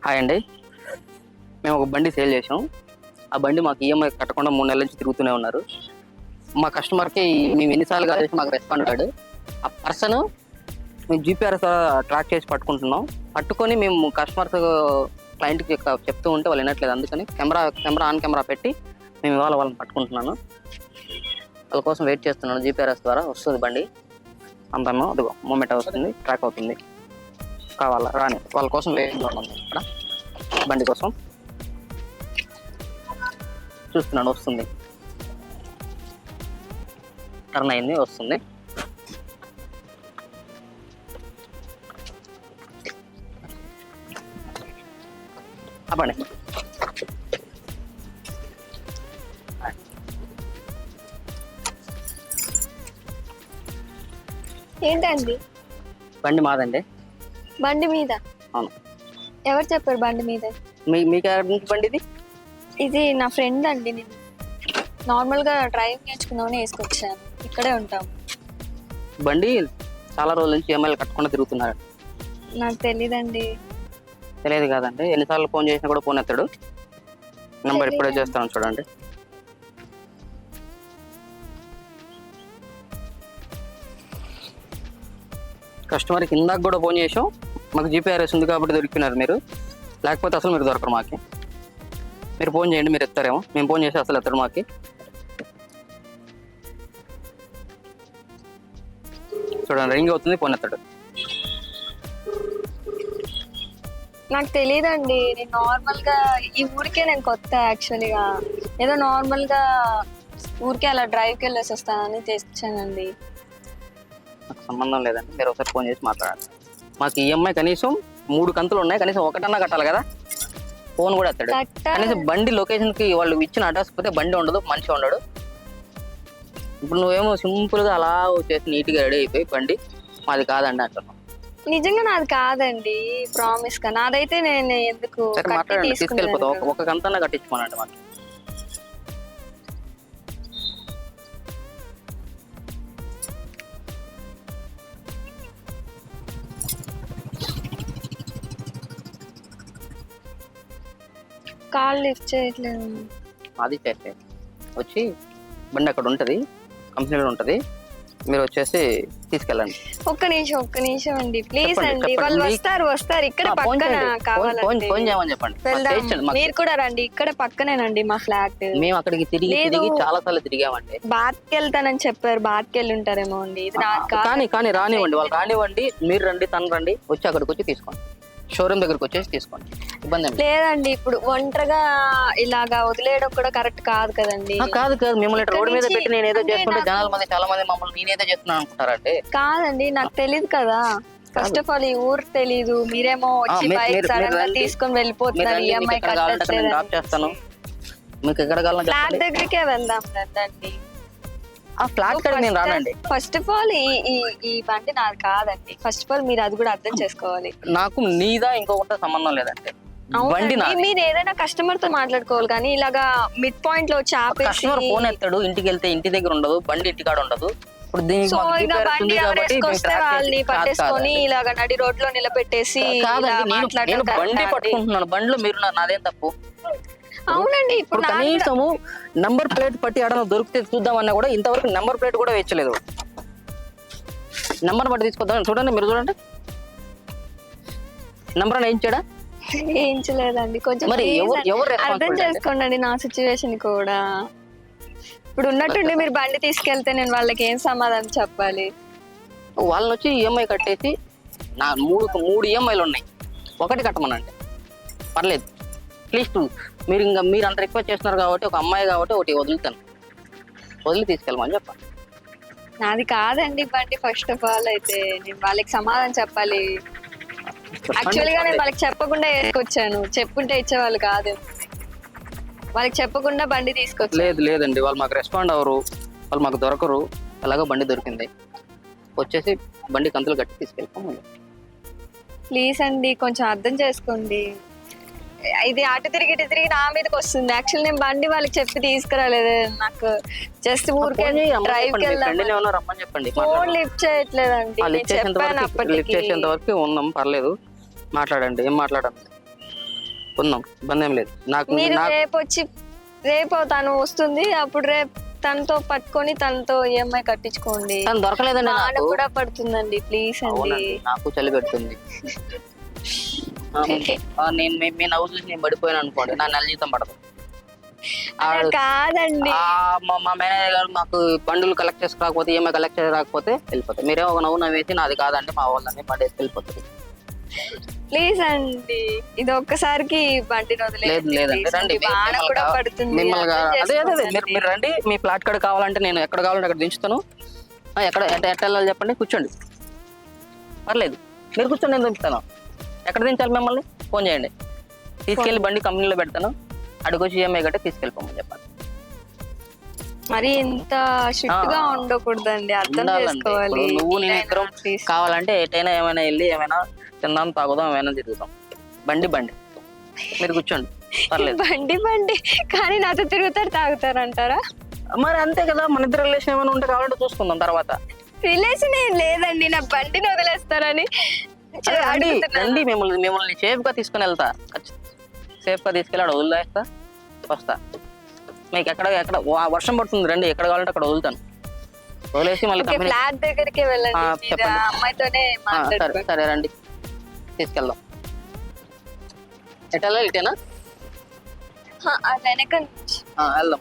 Hi అండి. మేము ఒక బండి సేల్ చేసాం. ఆ బండి మాకు ఈఎంఐ కట్టకుండా 3 నెలల నుంచి తిరుగుతూనే ఉన్నారు. మా కస్టమర్కి మేము ఎన్నిసార్లు కాల్ చేసి మాకు రెస్పాండ్ అయ్యాడు. ఆ పర్సన్ మేము జీపీఆర్ఎస్ ట్రాక్ చేసి పట్టుకుంటున్నాం. పట్టుకొని మేము కస్టమర్స్ క్లయింట్కి చెప్తూ ఉంటే వాళ్ళు వినట్లేదు. అందుకని కెమెరా ఆన్ కెమెరా పెట్టి మేము ఇవాళ వాళ్ళని పట్టుకుంటున్నాను. వాళ్ళ కోసం వెయిట్ చేస్తున్నాను. జీపీఆర్ఎస్ ద్వారా వస్తుంది బండి అంతమో అదిగో మూమెంట్ అవుతుంది, ట్రాక్ అవుతుంది. కావాలా రాని వాళ్ళ కోసం వెయిట్ చేస్తున్నాం. ఇక్కడ బండి కోసం చూస్తున్నాడు. వస్తుంది, టర్న్ అయింది, వస్తుంది. అప్పండి ఏంటండి? బండి మాదండి. బండి మీద? అవును. ఎవరు చెప్పారు బండి మీద? మీకు బండి ఇది నా ఫ్రెండ్ అండి. నేను నార్మల్ గా డ్రైవింగ్ నేర్చుకుందామని వేసుకొచ్చాను. ఇక్కడే ఉంటాం. బండి చాలా రోజుల నుంచి ఈఎంఐలు కట్టకుండా తిరుగుతున్నారు. నాకు తెలీదండి. తెలియదు కాదండి. ఎన్నిసార్లు ఫోన్ చేసినా కూడా ఫోన్ ఎత్తాడు. నెంబర్ ఇప్పుడే చేస్తాను చూడండి. కస్టమర్కి ఇందాక కూడా ఫోన్ చేసాం. మాకు జీపీఆర్ఎస్ ఉంది కాబట్టి దొరికినారు మీరు, లేకపోతే అసలు మీరు దొరకరు మాకి. మీరు ఫోన్ చేయండి, మీరు ఎత్తారేమో. మేము ఫోన్ చేసి అసలు ఎత్తాడు మాకి. చూడండి, రింగ్ అవుతుంది, ఫోన్ ఎత్తాడు. నాకు తెలియదండి. నేను నార్మల్ గా ఈ ఊరికే నేను కొత్త. యాక్చువల్గా ఏదో నార్మల్ గా ఊరికే అలా డ్రైవ్కి వెళ్ళేసి వస్తానని తెచ్చానండి. నాకు సంబంధం లేదండి. మీరు ఒకసారి ఫోన్ చేసి మాట్లాడాలి. మాకు ఈఎంఐ కనీసం 3 కంతులు ఉన్నాయి. కనీసం ఒకటన్నా కట్టాలి కదా. ఫోన్ కూడా ఎత్తాడు. కనీసం బండి లొకేషన్ కి వాళ్ళు ఇచ్చిన అడ్రస్ పోతే బండి ఉండదు, మనిషి ఉండడు. ఇప్పుడు నువ్వేమో సింపుల్ గా అలా వచ్చేసి నీట్ గా రెడీ అయిపోయి బండి మాది కాదండి అంటున్నావు. నిజంగా నాది కాదండి, ప్రామిస్ గా. నాదైతే నేను ఎందుకు మాట్లాడండి, తీసుకెళ్ళిపోతా. ఒక కంతన్నా కట్టించుకోనండి మాకు. కాల్ లిఫ్ట్ చేయట్లేదు. అది చేస్తే వచ్చి బండి అక్కడ ఉంటుంది, కంపెనీలో ఉంటుంది. మీరు వచ్చేసి తీసుకెళ్ళండి. ఒక్క నిమిషం అండి, ప్లీజ్ అండి. వాళ్ళు వస్తారు ఇక్కడ పక్కన. కావాలంటే ఫోన్ చేయమని చెప్పండి. మీరు కూడా రండి, ఇక్కడ పక్కనేనండి మా ఫ్లాట్. మేము అక్కడికి తిరిగి చాలా సార్లు తిరిగామండి. బాత్కి వెళ్తానని చెప్పారు. బాత్కి వెళ్ళి ఉంటారేమో అండి. ఇది కానీ రానివ్వండి, వాళ్ళు రానివ్వండి. మీరు రండి, తను రండి, వచ్చి అక్కడికి వచ్చి తీసుకోండి. షోరూమ్ దగ్గరకు వచ్చేసి తీసుకోండి. ఇబ్బంది లేదండి. ఇప్పుడు ఒంటరిగా ఇలాగా వదిలేయడం కూడా కరెక్ట్ కాదు కదండి. కాదు మిమ్మల్ని రోడ్డు మీద పెట్టి నేను ఏదో చేస్తుంటే జనాల మంది చాలా మంది మమ్మల్ని నేనేదో చేస్తున్నాను అనుకుంటారంటే. కాదండి, నాకు తెలియదు కదా. ఫస్ట్ ఆఫ్ ఆల్ ఈ ఊరు తెలీదు. మీరేమో వచ్చి బైక్ సడన్ గా తీసుకొని వెళ్ళిపోతున్నారు. ఈఎంఐ డ్రాప్ చేస్తాను. మీకు ఎక్కడ ఫ్లాట్ దగ్గరికే వెళ్దాం రండి. ఆ ఫ్లాట్ కాడ నేను రానండి. ఫస్ట్ ఆఫ్ ఆల్ ఈ బండి నాది కాదండి. ఫస్ట్ ఆఫ్ ఆల్ మీరు అది కూడా అర్థం చేసుకోవాలి. నాకు నీదా ఇంకొకటి సంబంధం లేదంటే బండి మీరు ఏదైనా కస్టమర్ తో మాట్లాడుకోవాలి. కానీ ఇలాగా మిడ్ పాయింట్ లో వచ్చి ఆపేసి కస్టమర్ ఫోన్ ఎత్తాడు. ఇంటికి వెళ్తే ఇంటి దగ్గర ఉండదు, బండి ఇంటికాడ ఉండదు. ఇప్పుడు బండి ఎవరేసుకొస్తే వాళ్ళని పట్టేసుకొని ఇలాగా నడి రోడ్ లో నిలబెట్టేసి బండి పట్టుకుంటున్నాను. బండిలో మీరు నాదేం తప్పు? అవునండి. ఇప్పుడు కనీసము నంబర్ ప్లేట్ పట్టి ఆడన దొరికితే చూద్దామన్నా కూడా ఇంతవరకు నెంబర్ ప్లేట్ కూడా వేయలేదు. నెంబర్ పట్టి తీసుకొద్దాం. చూడండి, మీరు చూడండి. నెంబర్ అని వేయించాడా? వేయించలేదండి. కొంచెం అర్థం చేసుకోండి నా సిచ్యువేషన్ కూడా. ఇప్పుడు ఉన్నట్టుండి మీరు బండి తీసుకెళ్తే నేను వాళ్ళకి ఏం సమాధానం చెప్పాలి? వాళ్ళని వచ్చి ఈఎంఐ కట్టేసి నా 3 ఈఎంఐలు ఉన్నాయి, ఒకటి కట్టమనండి. పర్లేదు, ప్లీజ్. మీరు అంత రిక్వెస్ట్ చేస్తున్నారు కాబట్టి, ఒక అమ్మాయి కాబట్టి ఒకటి వదులుతాను, వదిలి తీసుకెళ్ళమని చెప్పండి. నాది కాదండి బండి. ఫస్ట్ ఆఫ్ ఆల్ అయితే నేను వాళ్ళకి సమాధానం చెప్పాలి. యాక్చువల్గా నేను వాళ్ళకి చెప్పకుండా వేసుకొచ్చాను. చెప్పుంటే ఇచ్చేవాళ్ళు కాదు. వాళ్ళకి చెప్పకుండా బండి తీసుకొచ్చాను. లేదండి, వాళ్ళు మాకు రెస్పాండ్ అవ్వరు, వాళ్ళు మాకు దొరకరు. అలాగే బండి దొరికింది, వచ్చేసి బండి కంతులు కట్టి తీసుకెళ్ళిపోయి. ప్లీజ్ అండి, కొంచెం అర్థం చేసుకోండి. ఇది అటు తిరిగి నా మీదకి వస్తుంది. యాక్చువల్ నేను బండి వాళ్ళకి చెప్పి తీసుకురాలేదు. నాకు జస్ట్ ఊరికే డ్రైవ్ కి చెప్పండి. ఫోన్ లిఫ్ట్ చేయట్లేదండి. ఉన్నాం, పర్లేదు, మాట్లాడండి. ఏం మాట్లాడండి? కొందాం, ఇబ్బంది ఏం లేదు. మీరు నాకు రేపు తను వస్తుంది, అప్పుడు రేపు తనతో పట్టుకొని తనతో ఈఎంఐ కట్టించుకోండి. తను దొరకలేదండి వాన నాకు. కూడా పడుతుందండి, ప్లీజ్ అండి. అవునండి, నాకు చలి పెడుతుంది. నేను మీ నవ్వు చూసి నేను పడిపోయాను అనుకోండి, నా నెల జీతం పడదు. అలా కాదండి, మా మేనేజర్ గారు మాకు బండులు కలెక్ట్ చేసి రాకపోతే, ఈఎంఐ కలెక్ట్ చేసి రాకపోతే వెళ్ళిపోతాయి. మీరే ఒక నవ్వు నవ్వేసి నాది కాదండి మా వాళ్ళని బండి వెళ్ళిపోతుంది. ప్లీజ్ అండి, ఇది ఒక్కసారికి బండిని వదిలేదు. లేదండి, రండి. వాన కూడా పడుతుంది, మిమ్మల్ని అర్థం అదే చేసుకోండి. మీరు రండి. మీ ఫ్లాట్ కాడ కావాలంటే నేను ఎక్కడ కావాలంటే అక్కడ దించుతాను. ఎక్కడ ఎట్లా వెళ్ళాలి చెప్పండి, కూర్చోండి, పర్లేదు. మీరు కూర్చోండి, నేను దింపుతాను. ఎక్కడ దించాలి మిమ్మల్ని ఫోన్ చేయండి, తీసుకెళ్ళి బండి కంపెనీలో పెడతాను. అడుగొచ్చి ఈఎంఐ గట్టే తీసుకెళ్ళిపోమని చెప్పండి. మరి ఇంత స్ట్రిక్ట్ గా ఉండకూడదండి, అర్థం ఉండాలండి. చేసుకోవాలి. ఇప్పుడు నువ్వు నేను ఇద్దరం కావాలంటే ఎటైనా ఏమైనా వెళ్ళి ఏమైనా తిందాం, తాగుదాం, ఏమైనా తిరుగుదాం. బండి మీరు కూర్చోండి, పర్లేదు. బండి కానీ నాతో తిరుగుతారు, తాగుతారు అంటారా? మరి అంతే కదా, మన ఇద్దరు రిలేషన్ ఏమైనా ఉంటే కావాలంటే చూసుకుందాం తర్వాత. రిలేషన్ ఏం లేదండి, నా బండిని వదిలేస్తారని రండి, మిమ్మల్ని సేఫ్ గా తీసుకుని వెళ్తా. సేఫ్ గా తీసుకెళ్ళి అక్కడ వదిలేస్తా, వస్తా. మీకు ఎక్కడ వర్షం పడుతుంది, రండి, ఎక్కడ కావాలంటే అక్కడ వదులుతాను. వదిలేసి మళ్ళీ ఫ్లాట్ దగ్గరికి వెళ్ళండి, చెప్పండి. అమ్మాయితోనే సరే రండి, తీసుకెళ్దాం. ఎటెళ్ళాలి, ఇటేనా? వెనక వెళ్దాం.